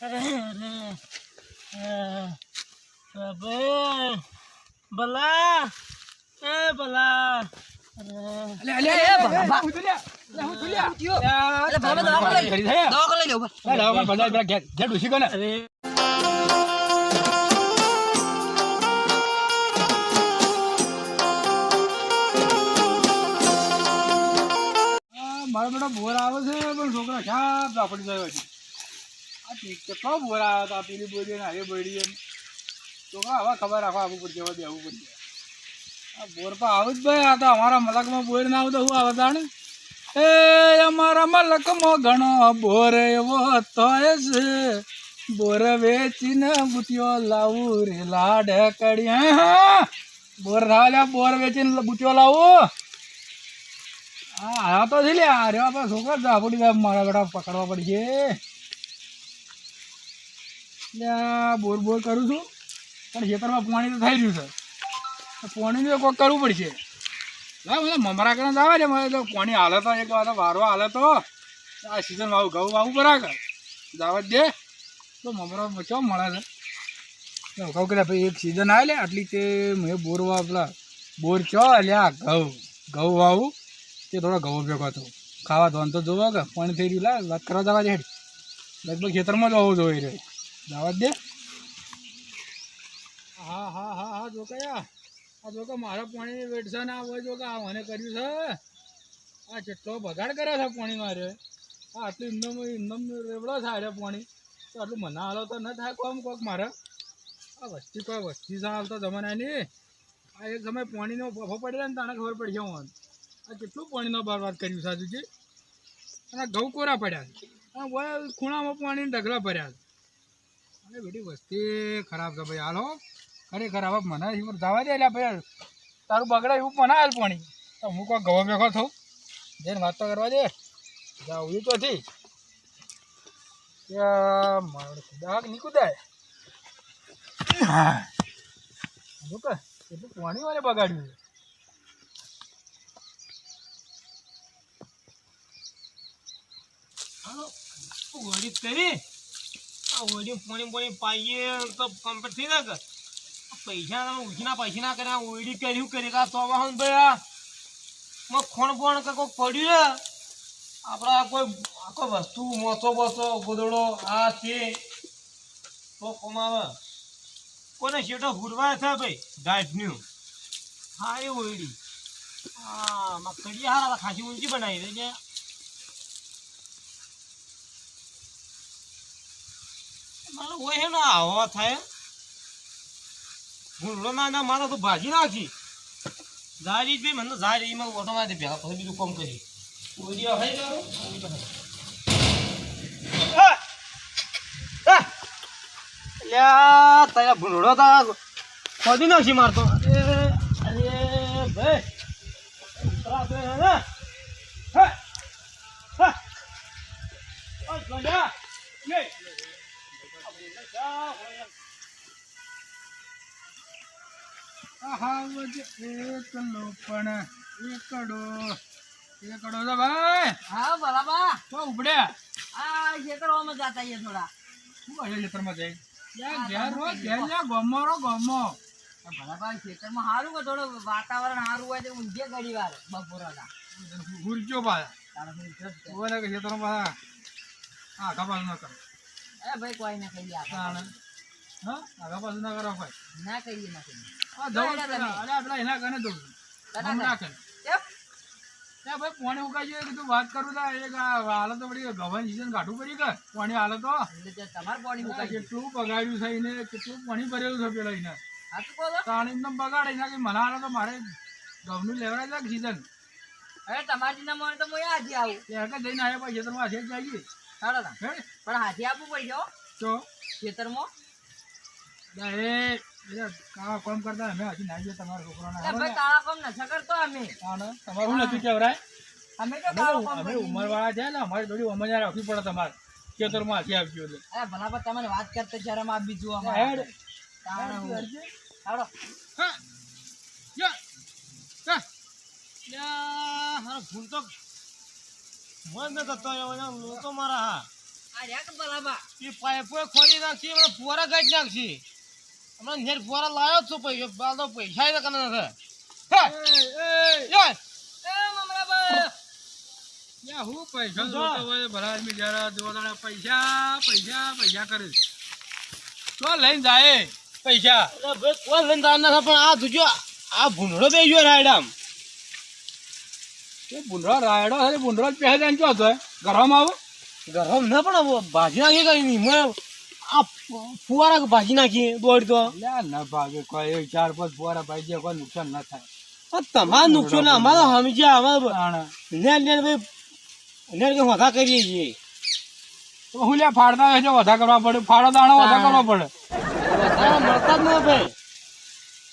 અરે અબે ભલા એ ભલા અલે અલે એ બાબા હું તુલ્યા અરે બાબા દવા લઈ લો દવા બધા પેલા ઘેર ડૂસી ગયો ને અરે મારો બેટો બોર આવે છે પણ છોકરા શાપ ઝાપડી જાય છે આ કેટલો બોર આવ્યો હતો પેલી બોરી ને હારી બોરી એમ છોકરા હવે ખબર રાખવા આવવું પડશે હવે દેવું પડશે આ બોર પર આવું જ ભાઈ આ તો અમારા મલકમાં બોર ના આવું તો શું આવે તાણે એ અમારા મલકમાં ઘણો બોર એવો થાય છે બોર વેચીને બુટિયો લાવું રે લાડ કડી બોર થાલ્યા બોર વેચીને બુટિયો લાવું હા તો છે લે અરે આપણે છોકરા ઝાપડી મારા બેટા પકડવા પડશે બોર બોર કરું છું પણ ખેતરમાં પાણી તો થઈ રહ્યું છે પાણીનું કોઈક કરવું પડશે બધા મમરા કરીને આવે છે મારે તો પાણી હાલે તો એક વાર વારો હાલે તો આ સિઝન વાવું ઘઉં વાવું બરાબર દાવત દે તો મમરા ચો મળે છે કહું કે ભાઈ એક સિઝન આવે લે આટલી તે મેં બોર પેલા બોર ચો લ્યા ઘઉં વાવું તે થોડો ઘઉં ભેગો હતો ખાવા ધોન તો જોવો કે પાણી થઈ રહ્યું લા વાત કરવા જવા દે લગભગ ખેતરમાં જ હોવું જોઈએ રે દાવત દે હા હા હા હા જો કયા આ જો કે મારા પાણીની વેટશે ને આ જો કે આ મને કર્યું છે આ જેટલો બગાડ કરે છે પાણી મારે આ આટલું ઇન્દમ રેવડો થાય રે પાણી તો આટલું મને હાલો તો ન થાય કોમ કોક મારે આ વસ્તી કોઈ વસ્તી છે હાલ તો જમાનાની આ એક સમય પાણીનો બફો પડે ને તાને ખબર પડી જાય આ કેટલું પાણીનો બરબાદ કર્યું સાધુજી અને ઘઉં કોરા પડ્યા અને ખૂણામાં પાણી ઢગલા ભર્યા અરે બેટી વસ્તી ખરાબ છે ભાઈ હાલો ખરેખર હવે મને જવા દે એટલે ભાઈ તારું બગડે એવું મને હાલ પાણી તો હું કોઈ ઘઉં ભેગો થઉં જઈને વાત તો કરવા દે જાઉં તો થી દાગ નીકુદાય જો કે એટલું પાણી મને બગાડ્યું ઓડી કરી આ ઓડી પાણી પાઈએ તો કમ્પ્લીટ થઈ જાય પૈસા તમે ઉછીના પૈસા ના કર્યા ઓડી કર્યું કરી કા તો વાહન ભાઈ ખોણ બોણ કે કોઈ પડ્યું ને આપણા કોઈ વસ્તુ મોસો બોસો ગોદડો આ તે તો કમાવે કોને શેઠો હુરવા થાય ભાઈ ગાંઠનું હા એ ઓડી હા મકડી હારા ખાસી ઊંચી બનાવી દે મારો હોય ને આવો થાય ભૂલો ના મારો તો ભાજી નાખી જારી ભાઈ મને જારી એમાં ઓટોમાંથી ભેગા પછી બીજું કામ કરી ઓડિયા ખાઈ લ્યા તારા ભૂલો તા ખોદી નાખી મારતો અરે ભાઈ ઉતરા તો ને હા હા ઓ ગોડા લે એકડો તો ભાઈ હા બરાબર તો ઉપડ્યા આ ખેતરોમાં જાતા છે થોડા શું કહે ખેતરમાં જાય ઘેર રોજ ઘેર લ્યા ગમો બરાબર ખેતરમાં સારું કે થોડું વાતાવરણ સારું હોય તો ઊંઘે ઘડી વાર બપોરના ગુરજો પાછા ખેતરમાં હા કપાસ ન કરો એ ભાઈ કોઈ ના કહીએ હા આગા પાછું ના કરો ભાઈ ના કહીએ ના કહીએ પેલા એના કને દઉં ભાઈ પાણી ઉકાઈ જોઈએ કીધું વાત કરું એક હાલત તો પડી ગવાની સીઝન કાઢવું પડી કે પાણી હાલત તો તમારે પાણી ઉકાઈ કેટલું બગાડ્યું છે એને કેટલું પાણી ભરેલું છે પેલા એને પાણી એકદમ બગાડે એના કે મને હાલે તો મારે ઘઉંનું લેવડાય છે સીઝન અરે તમારી ના મને તો હું હાથી આવું એક જઈને આવ્યા પછી ખેતરમાં હાથે જ જઈએ સારો પણ હાથી આપવું પડશે તો ખેતરમાં કામ કરતા અમે હજી ના જઈએ તમારા છોકરાને કાળા કામ નથી કરતો અમે તમારું નથી કેવરાય અમે તો કાળું કામ અમે ઉંમર વાળા છે ને અમારી થોડી ઉંમર રાખવી પડે તમારે ખેતરમાં હાથી આપજો એટલે અરે ભલા તમે વાત કરતા જરા માં બીજું ભૂલ તો મન ન થતો લોકો મારા હા આ રહ્યા કે ભલાબા એ પાઇપો ખોલી નાખી હમણાં ફુવારા કાઢી નાખશી હમણાં નેટ ફુવારા લાવ્યો જ છું પૈસા બાલ તો પૈસા ય કને નથી મમરાબા યા હું પૈસા જોતો હોય ભલા આદમી જરા જોવાના પૈસા પૈસા પૈસા કરે તો લઈને જાય પૈસા ભાઈ કોઈ લઈને તાર નથી પણ આ જોજો આ ભૂંડળો બે ગયો રાયડામ એ ભૂંડરો રાયડો છે ભૂંડરો જ પહેરે જાણ ક્યાં હતો ઘરમાં આવો ગરમ ના પણ ભાજી નાખી કઈ નહીં મેં આ ફુવારા ભાજી નાખી દોડ તો લ્યા ના ભાગે કોઈ 4-5 ફુવારા ભાઈ જે કોઈ નુકસાન ના થાય તમારે નુકસાન અમારે સમજ્યા અમારે તાણા નેટ નેટ ભાઈ નેટ કે વધા કરીએ છીએ તો હું લ્યા ફાડતા હોય છે વધા કરવા પડે ફાડો દાણો વધા કરવા પડે વધારે મળતા જ ન ભાઈ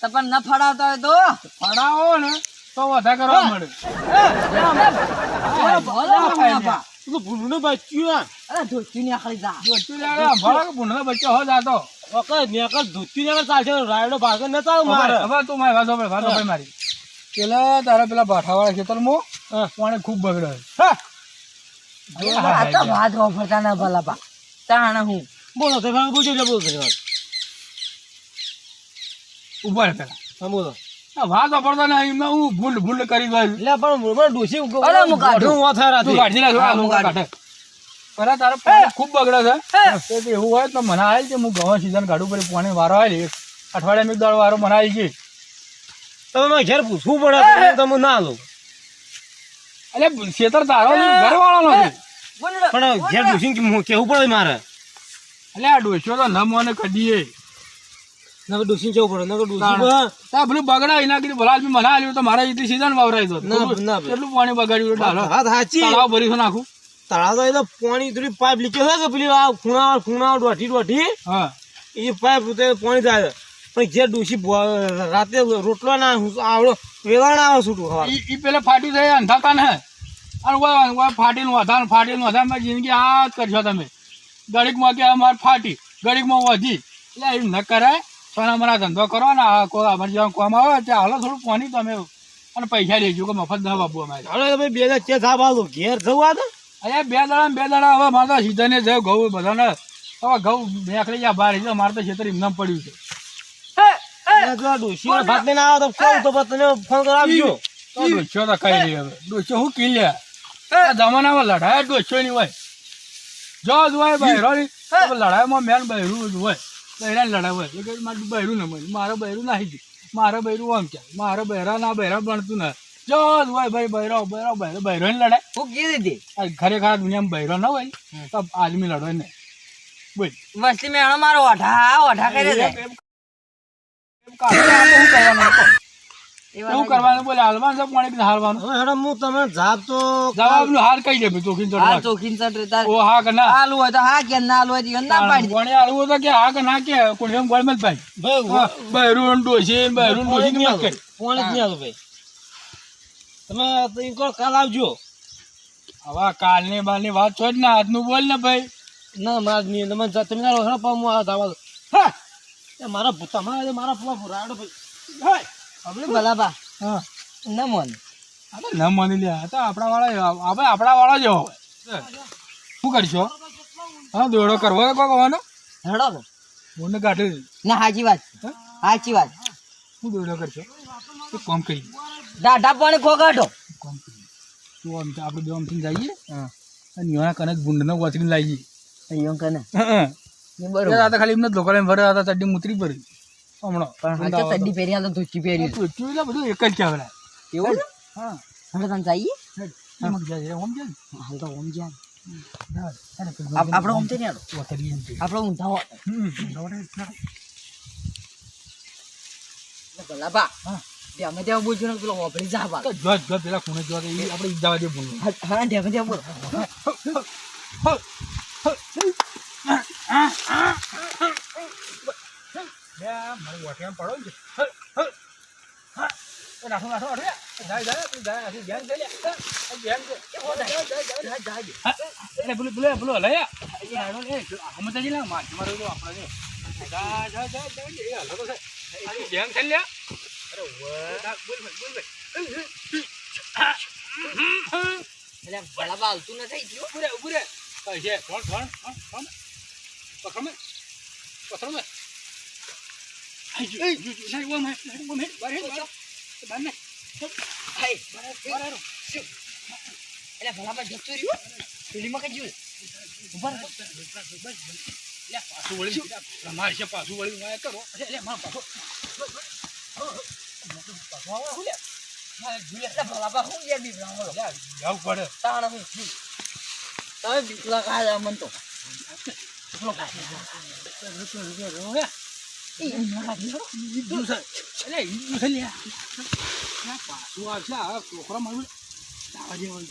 તો પણ ન ફડાવતા હોય તો ફાડાવો ને તો વધા કરવા મળે ભૂંડળો બચ્યું અરે ધોતી ને આખરી જા જોતું લ્યા ભલા કે ભૂંડનો બચ્ચો હો જાતો ધોતી ને ચાલશે રાયડો ભાગે ન ચાલ મારે હવે તું મારી વાતો ભાઈ મારી પેલા તારા પેલા ભાઠાવાળા ખેતરમાં પાણી ખૂબ બગડે આ તો વાત વાપરતા ના ભલાબા તાણ હું બોલો તો બોલજો બોલો ઉભા રહે પેલા હા બોલો વાત વાપરતા ને એમાં હું ભૂંડ કરી દઉં એટલે પણ ડોસી અરે હું કાઢું. તું કાઢી નાખ હું કાઢું. પેલા તારે પાણી ખૂબ બગડે છે તો એવું હોય તો મને આવી કે હું ઘઉં સીઝન કાઢું પડે પાણી વારો આવી અઠવાડિયામાં એક દાડો વારો મને આવી ગઈ તમે ઘેર પૂછવું પડે તમે ના લો એટલે ખેતર તારો ઘર વાળો નથી પણ ઘેર ડોસી કેવું પડે મારે એટલે આ ડોસ્યો તો ન મને કદીએ નકર ડોસી કેવું પડે નકર ડોસી તા પેલું બગડા એના કીધું ભલા આદમી મને આવ્યું તો મારે એટલી સીઝન વાવરાઈ દો કેટલું પાણી બગાડ્યું ડાલો વાત સાચી તળાવ ભરી નાખું તળાવ તો એ તો પાણી થોડી પાઇપ લીકેજ હોય કે પેલી આ ખૂણા દોઢી હા એ પાઇપ પાણી થાય પણ ઘેર ડોસી રાતે રોટલો ના આવડો વેલા ના આવે છૂટું ખવા ઈ પેલા ફાટ્યું છે અંધાતા ને અને ફાટીનું વધારે મારી જિંદગી આ જ કરશો તમે ગળીકમાં કે અમારે ફાટી ગળીકમાં વધી એટલે એમ ન કરાય સોના મના ધંધો કરો ને અમારે જેવા કામ આવે ત્યાં હાલો થોડું પાણી તમે અને પૈસા લેજો કે મફત ના બાબુ અમારે હવે તમે 2000 ચે સાબ આલો ઘેર જવા દો અહીંયા 2 દાડા હવે મારે તો સીધને છે ઘઉં બધાને હવે ઘઉં મેકડી ગયા બહાર એટલે મારે તો ખેતર એમને પડ્યું છે ડોસી ભાત લઈને આવો તો ફોન તો તને ફોન કરાવજો તો ડોસ્યો તો કઈ નહીં હવે ડોસ્યો શું કી લે આ જમાનામાં લડાય ડોસ્યો નહીં હોય જો જ હોય બહેરો ની લડાઈમાં મેન બહેરું જ હોય બહેરા લડાઈ હોય એ કઈ મારું બહેરું ન મળે મારે બહેરું નાહી ગયું મારે બહેરું આમ ક્યાં મારે બહેરા ના બહેરા બનતું ને જો જ હોય ભાઈ બહેરો ની લડાઈ હું કીધી હતી ખરેખર દુનિયામાં બહેરો ના હોય તો આદમી લડવાય નહીં બોલ વસ્તી મેળો મારો ઓઢા કરે છે એવું કરવાનું બોલે હાલવાનું છે પાણી પીને હાલવાનું હવે હેડો હું તમે જાપ તો જવાબનું હાર કઈ દે ભાઈ ચોખીન આ ચડવા ચોખીન ચટ તાર ઓ હા કે ના આલુ હોય તો હા કે ના આલુ હોય તો ના પાડી પાણી હાલવું તો કે હા કે ના કે કોઈ એમ ગોળમેલ ભાઈ બહેરું ડોસી ની મત કરી પાણી જ નહીં આલો ભાઈ તમે તો ઈ કોણ કાલ આવજો હવે કાલની બારની વાત છોડ ને આજનું બોલ ને ભાઈ ના માર નહીં તમે તમે ના હેડો પણ હું આ દાવા હા મારા ભૂતા મારા ફૂલા રાડો ભાઈ હવે ભલાબા હા ન મોન ન માની લે આ તો આપણા વાળા જ હોય શું કરશો હા દોડો કરવો કોઈ કહેવાનો હેડો મને કાઢી ના સાચી વાત શું દોડો કરશો તો કોમ કરી દાઢા પાણી ખોગાડો કોમ કરી તું આમ આપણે બે આમથી જઈએ અને યોના કનક બુંડનો વચરીને લાવીએ અહીંયા કને બરોબર આ તો ખાલી એમને લોકો લઈને ભરે હતા ચડ્ડી મુતરી ભરી હમણાં પણ હાચો ચડ્ડી પહેરી આ તો ધોતી પહેરી એટલે બધું એક જ કહેવાય એવું હા હવે તમે જઈએ એમ જ જાય ઓમ જાય હાલ તો ઓમ જાય આપણે આપણે ઓમ નહીં આડો આપણે ઊંધા ભલાબા ધ્યામે ત્યાં બોલજો ને પેલો હોભળી જા બા જો પેલા ખૂણે જો આપણે જવા દે બોલો હા ધ્યામે ત્યાં બોલો મારી વાટિયામાં પડો ને નાખો જાય ધ્યાન છે પેલું હલાયા સમજાજી લા માર મારો તો આપણે ધ્યાન છે લ્યા એટલે ભલાબા હાલતું ન થઈ ગયું ઉભરે છે કોણ પકડમે આઈ જો નહીં વો મે બારે બાને હાય એટલે ભલામાં જતું રહ્યું પેલીમાં કઈ જોયું ઉપર લે પાછું વળી રમાય છે પાછું વળી માય કરો લે માં પાછો હું લે હા એટલે ભલામાં હું યાર બી બ્રાહ્મણો જાવ પડે તાણ હું તમે બીકલા કાય મન તો રો એ ના દીધો એટલે ઈ લે પાછું આવશે આ છોકરા મારું દાવા જેવું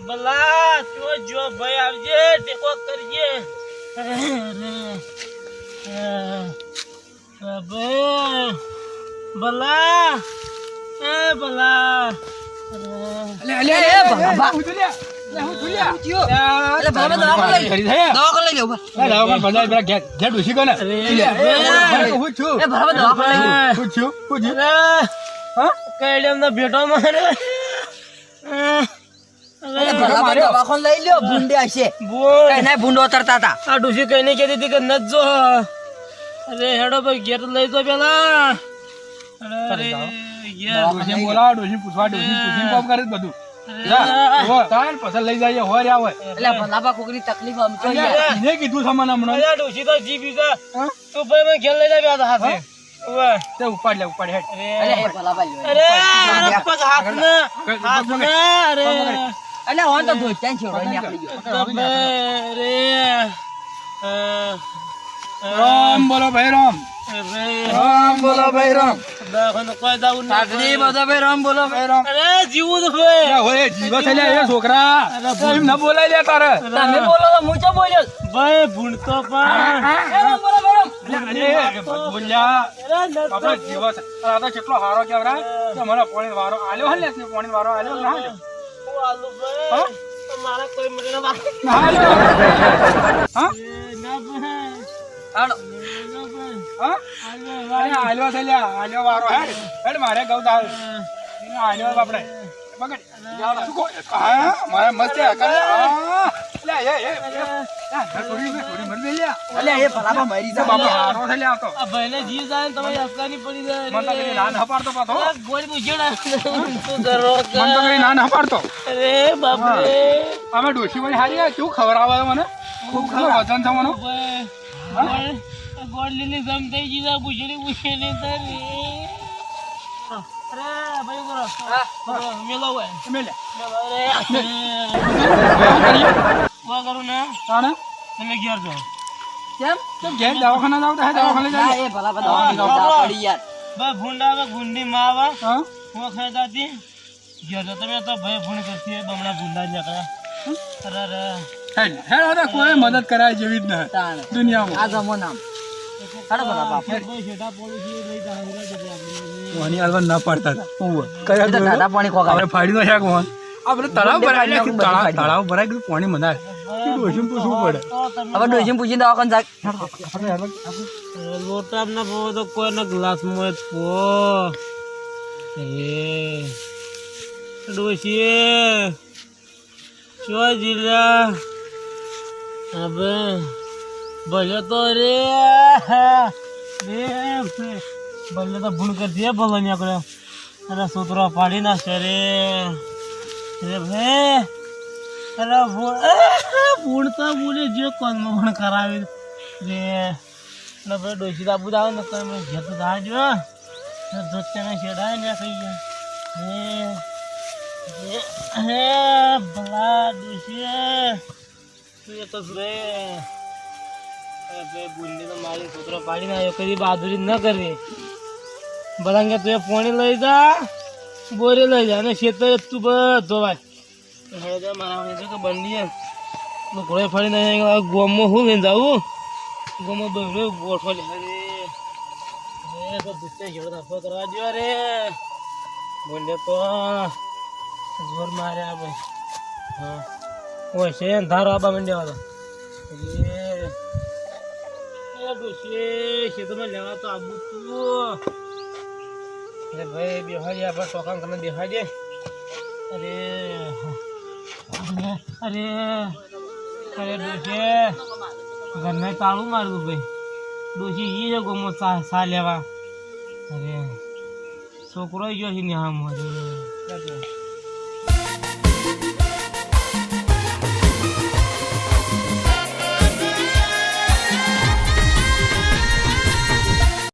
ભલા તું જો ભાઈ આવજે ટેકો કરજે ભલા ભલા અલે બાબા ઉઠલ્યા લે હું ઠુલ્યા એટલે ભલામાં દવા લઈ લે ઉપર દવા બધા પેલા ઘેર ડોસી કોને હું છું એ ભલામાં દવા લઈ હું છું હા કઈડમ ના ભેટો મારે એટલે ભલામાં દવાખાન લઈ લ્યો ભૂંડે હશે બોલ કઈ ના ભૂંડો ઉતરતા હતા આ ડોસી કઈ નહીં કહેતી હતી કે નત જો અરે હેડો ભાઈ ઘેર લઈ તો પેલા અરે યાર ડોસી બોલાવ ડોસી પૂછવા ડોસી પૂછીને કામ કરે બધું તાર પછી લઈ જાય હોય આવે એટલે ભલામાં કોકની તકલીફ આમ તો યાર એને કીધું સામાન હમણાં અરે ડોસી તો જીવી છે તું ભાઈ મને ઘેર લઈ જાય હાથે ઓય તે ઉપાડ હેડ અરે એ ભલામાં અરે પગ હાથ ના અરે એટલે ઓન તો ધોઈ છોડો નીકળી ગયો રામ બોલો ભાઈ રામ બોલો ભાઈ રામ સાગરી બધો ભાઈ રામ બોલો ભાઈ રામ અરે જીવું તો ભાઈ હોય જીવો છે એ છોકરા એમ ન બોલાય લે તારે તમે બોલો તો હું ચો બોલ્યો ભાઈ ભૂણતો પણ રામ બોલો ભાઈ રામ બોલ્યા બાપા જીવો છે આ તો કેટલો હારો કેવરા કે મને પાણી વારો આલ્યો હે ને પાણી વારો આલ્યો ના આલ્યો આલુ ભાઈ મારા કોઈ મને વાત હા ના ભાઈ હાલો હા આલ્યો છે લ્યા આલ્યો વારો હેડ મારે ગૌ દાલ એને આલ્યો આપણે પકડ જાવ સુકો હા મારે મસ્ત કરે લે એ થોડી મર ગઈ લ્યા અલે એ ભલામાં મરી જા બાપા હારો છે લ્યા તો આ ભાઈને જી જાય તમે અફઘાની પડી જાય મન તો કઈ ના હપાડતો પાછો ગોળી મુજેડા શું કરો મન તો કઈ ના હપાડતો અરે બાપ રે અમે ડોશી વાળી હારી કેવું ખવડાવે મને ખૂબ ખબર વજન છે મને ગોળ લીલી જમ થઈ ગઈ પૂછેલી તારી અરે ભાઈ કરો મેલો હોય મેલે વા કરું ને તાણે તમે ઘેર જાઓ કેમ ઘેર દવાખાના જાવ તો દવાખાને ના જાય એ ભલામાં દવા પડી યાર ભાઈ ભૂંડા આવે ગુંડી માં આવે હા હું ખાઈ ઘેર જાઓ તમે તો ભાઈ ભૂંડ કરતી બમણા ભૂંડા નીકળ્યા અરે હેડ કોઈ મદદ કરાય જેવી જ ન તાણ દુનિયામાં આ જમો નામ હાડો ભલા ભાઈ શેઠા પોલીસી લઈ જાય કોની હાલવા ના પાડતા હતા એ તો દાદા પાણી ખોગા આપણે ફાડી નો શાક મોહન આપણે તળાવ ભરાય તળાવ ભરાય કીધું પાણી મનાય ડોશીને પૂછવું પડે હવે ડોશીને પૂછીને દવાખાને જા લોટામ ના પો તો કોઈના ગ્લાસ માં જ પો એ ડોશી ચો જીલા અબે ભલે તો રે ભલે તો ભૂલ કરી દે ભલે ને આપણે અરે સૂત્રો પાડી નાખશે રે ભાઈ અરે ભૂણતા બોલે જે કોનમાં પણ કરાવી રે ભાઈ ડોસી દાબુ દાવ ને કઈ મને ઘેર તો દાજો ધોત્યાને છેડાય ને કઈ હે ભલા ડોસી તું એ તો રે અરે ભાઈ બુંદી તો મારી છોકરો પાડીને આવ્યો, કદી બહાદુરી ન કરવી. બધા કે તું પોણી લઈ જા, બોરે લઈ જા, અને ખેતર તું બધો ભાઈ મારા કે બંડી ઘોડે ફરીને ગોમમાં હું લઈને જાઉં, ગોમમાં બહેરો ગોઠવો લે. અરે તો દુસ્તે ઘેડો ધફો કરવા દો રે, બોલે તો જોર માર્યા ભાઈ. હા ઓય છે ધારો આબા મંડ્યા હતા ડોશી ખેતરમાં લેવા તો આબુ તું. અરે ભાઈ બેહાડી આપણે ટોકામ કરીને બેહાડીએ. અરે અરે અરે ડોશી ઘરને તાળું મારવું ભાઈ. ડોશી ઈ છે ગોમો સા લેવા. અરે છોકરો ગયો છે ને આમ